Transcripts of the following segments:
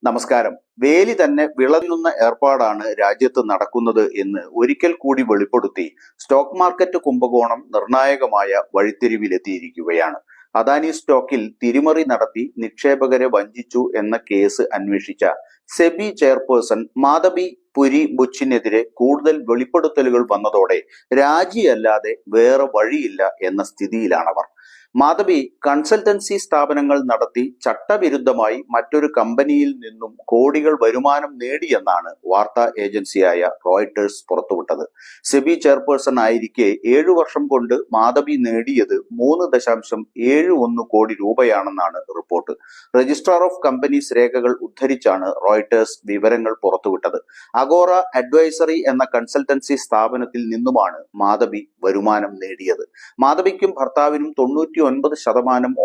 നമസ്കാരം. വേലി തന്നെ വിളങ്ങുന്ന ഏർപ്പാടാണ് രാജ്യത്ത് നടക്കുന്നത് എന്ന് ഒരിക്കൽ കൂടി വെളിപ്പെടുത്തി സ്റ്റോക്ക് മാർക്കറ്റ് കുംഭകോണം നിർണായകമായ വഴിത്തിരിവിലെത്തിയിരിക്കുകയാണ്. അദാനി സ്റ്റോക്കിൽ തിരിമറി നടത്തി നിക്ഷേപകരെ വഞ്ചിച്ചു എന്ന കേസ് അന്വേഷിച്ച സെബി ചെയർപേഴ്സൺ മാധബി പുരി ബുച്ചിനെതിരെ കൂടുതൽ വെളിപ്പെടുത്തലുകൾ വന്നതോടെ രാജിയല്ലാതെ വേറെ വഴിയില്ല എന്ന സ്ഥിതിയിലാണവർ. മാധബി കൺസൾട്ടൻസി സ്ഥാപനങ്ങൾ നടത്തി ചട്ടവിരുദ്ധമായി മറ്റൊരു കമ്പനിയിൽ നിന്നും കോടികൾ വരുമാനം നേടിയെന്നാണ് വാർത്താ ഏജൻസിയായ റോയിട്ടേഴ്സ് പുറത്തുവിട്ടത്. സെബി ചെയർപേഴ്സൺ ആയിരിക്കെ 7 വർഷം കൊണ്ട് മാധബി നേടിയത് 3.71 കോടി രൂപയാണെന്നാണ് റിപ്പോർട്ട്. രജിസ്ട്രാർ ഓഫ് കമ്പനീസ് രേഖകൾ ഉദ്ധരിച്ചാണ് റോയിട്ടേഴ്സ് വിവരങ്ങൾ പുറത്തുവിട്ടത്. അഗോറ അഡ്വൈസറി എന്ന കൺസൾട്ടൻസി സ്ഥാപനത്തിൽ നിന്നുമാണ് മാധബി വരുമാനം നേടിയത്. മാധബിക്കും ഭർത്താവിനും 99%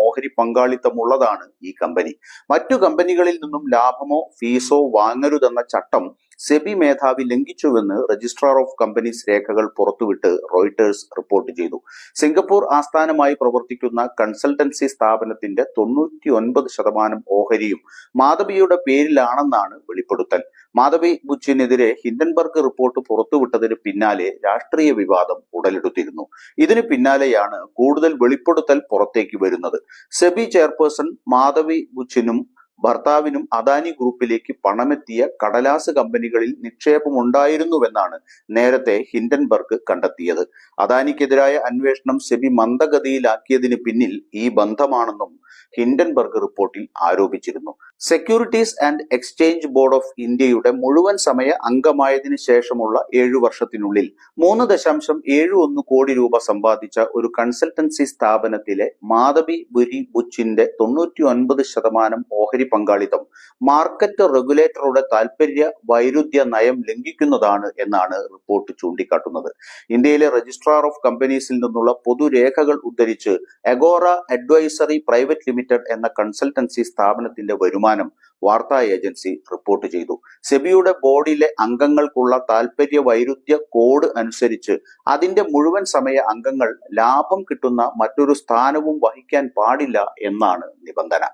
ഓഹരി പങ്കാളിത്തമുള്ളതാണ് ഈ കമ്പനി. മറ്റു കമ്പനികളിൽ നിന്നും ലാഭമോ ഫീസോ വാങ്ങരുതെന്ന ചട്ടം സെബി മേധാവി ലംഘിച്ചുവെന്ന് രജിസ്ട്രാർ ഓഫ് കമ്പനീസ് രേഖകൾ പുറത്തുവിട്ട് റോയിട്ടേഴ്സ് റിപ്പോർട്ട് ചെയ്തു. സിംഗപ്പൂർ ആസ്ഥാനമായി പ്രവർത്തിക്കുന്ന കൺസൾട്ടൻസി സ്ഥാപനത്തിന്റെ 99% ഓഹരിയും മാധബിയുടെ പേരിലാണെന്നാണ് വെളിപ്പെടുത്തൽ. മാധബി ബുച്ചിനെതിരെ ഹിൻഡൻബർഗ് റിപ്പോർട്ട് പുറത്തുവിട്ടതിന് പിന്നാലെ രാഷ്ട്രീയ വിവാദം ഉടലെടുത്തിരുന്നു. ഇതിന് പിന്നാലെയാണ് കൂടുതൽ വെളിപ്പെടുത്തൽ പുറത്തേക്ക് വരുന്നത്. സെബി ചെയർപേഴ്സൺ മാധബി ബുച്ചിനും ഭർത്താവിനും അദാനി ഗ്രൂപ്പിലേക്ക് പണമെത്തിയ കടലാസ് കമ്പനികളിൽ നിക്ഷേപമുണ്ടായിരുന്നുവെന്നാണ് നേരത്തെ ഹിൻഡൻബർഗ് കണ്ടെത്തിയത്. അദാനിക്കെതിരായ അന്വേഷണം സെബി മന്ദഗതിയിലാക്കിയതിന് പിന്നിൽ ഈ ബന്ധമാണെന്നും ഹിൻഡൻബർഗ് റിപ്പോർട്ടിൽ ആരോപിച്ചിരുന്നു. Securities and exchange board of ഇന്ത്യയുടെ മുഴുവൻ സമയ അംഗമായതിനു ശേഷമുള്ള 7 വർഷത്തിനുള്ളിൽ 3.71 കോടി രൂപ സമ്പാദിച്ച ഒരു കൺസൾട്ടൻസി സ്ഥാപനത്തിലെ മാധബി പുരി ബുച്ചിന്റെ 99% ഓഹരി പങ്കാളിത്തം മാർക്കറ്റ് റെഗുലേറ്ററുടെ താൽപര്യ വൈരുദ്ധ്യ നയം ലംഘിക്കുന്നതാണ് എന്നാണ് റിപ്പോർട്ട് ചൂണ്ടിക്കാട്ടുന്നത്. ഇന്ത്യയിലെ രജിസ്ട്രാർ ഓഫ് കമ്പനീസിൽ നിന്നുള്ള പൊതുരേഖകൾ ഉദ്ധരിച്ച് അഗോറ അഡ്വൈസറി പ്രൈവറ്റ് ലിമിറ്റഡ് എന്ന കൺസൾട്ടൻസി സ്ഥാപനത്തിന്റെ വരുമാനം വാർത്താ ഏജൻസി റിപ്പോർട്ട് ചെയ്തു. സെബിയുടെ ബോർഡിലെ അംഗങ്ങൾക്കുള്ള താൽപര്യ വൈരുദ്ധ്യ കോഡ് അനുസരിച്ച് അതിന്റെ മുഴുവൻ സമയ അംഗങ്ങൾ ലാഭം കിട്ടുന്ന മറ്റൊരു സ്ഥാനവും വഹിക്കാൻ പാടില്ല എന്നാണ് നിബന്ധന.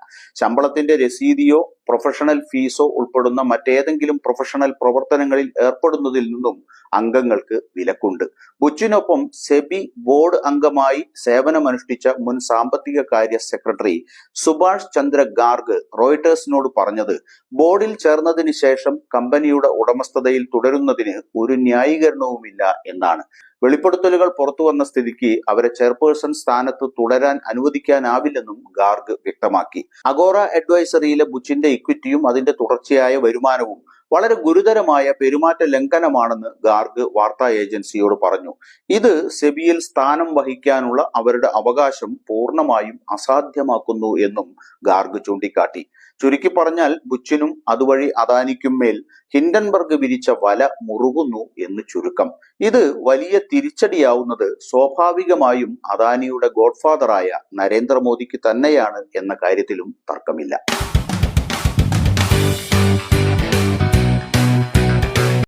ശമ്പളത്തിന്റെ രസീതിയോ പ്രൊഫഷണൽ ഫീസോ ഉൾപ്പെടുന്ന മറ്റേതെങ്കിലും പ്രൊഫഷണൽ പ്രവർത്തനങ്ങളിൽ ഏർപ്പെടുന്നതിൽ നിന്നും അംഗങ്ങൾക്ക് വിലക്കുണ്ട്. ബുച്ചിനൊപ്പം സെബി ബോർഡ് അംഗമായി സേവനമനുഷ്ഠിച്ച മുൻ സാമ്പത്തിക കാര്യ സെക്രട്ടറി സുഭാഷ് ചന്ദ്ര ഗാർഗ് റോയിട്ടേഴ്സിനോട് പറഞ്ഞത് ബോർഡിൽ ചേർന്നതിന് ശേഷം കമ്പനിയുടെ ഉടമസ്ഥതയിൽ തുടരുന്നതിന് ഒരു ന്യായീകരണവുമില്ല എന്നാണ്. വെളിപ്പെടുത്തലുകൾ പുറത്തുവന്ന സ്ഥിതിക്ക് അവരെ ചെയർപേഴ്സൺ സ്ഥാനത്ത് തുടരാൻ അനുവദിക്കാനാവില്ലെന്നും ഗാർഗ് വ്യക്തമാക്കി. അഗോറ അഡ്വൈസറിയിലെ ബുച്ചിന്റെ ഇക്വിറ്റിയും അതിന്റെ തുടർച്ചയായ വരുമാനവും വളരെ ഗുരുതരമായ പെരുമാറ്റ ലംഘനമാണെന്ന് ഗാർഗ് വാർത്താ ഏജൻസിയോട് പറഞ്ഞു. ഇത് സെബിയിൽ സ്ഥാനം വഹിക്കാനുള്ള അവരുടെ അവകാശം പൂർണ്ണമായും അസാധ്യമാക്കുന്നു എന്നും ഗാർഗ് ചൂണ്ടിക്കാട്ടി. ചുരുക്കി പറഞ്ഞാൽ ബുച്ചിനും അതുവഴി അദാനിക്കും മേൽ ഹിൻഡൻബർഗ് വിരിച്ച വല മുറുകുന്നു എന്ന് ചുരുക്കം. ഇത് വലിയ തിരിച്ചടിയാവുന്നത് സ്വാഭാവികമായും അദാനിയുടെ ഗോഡ്ഫാദറായ നരേന്ദ്രമോദിക്ക് തന്നെയാണ് എന്ന കാര്യത്തിലും തർക്കമില്ല.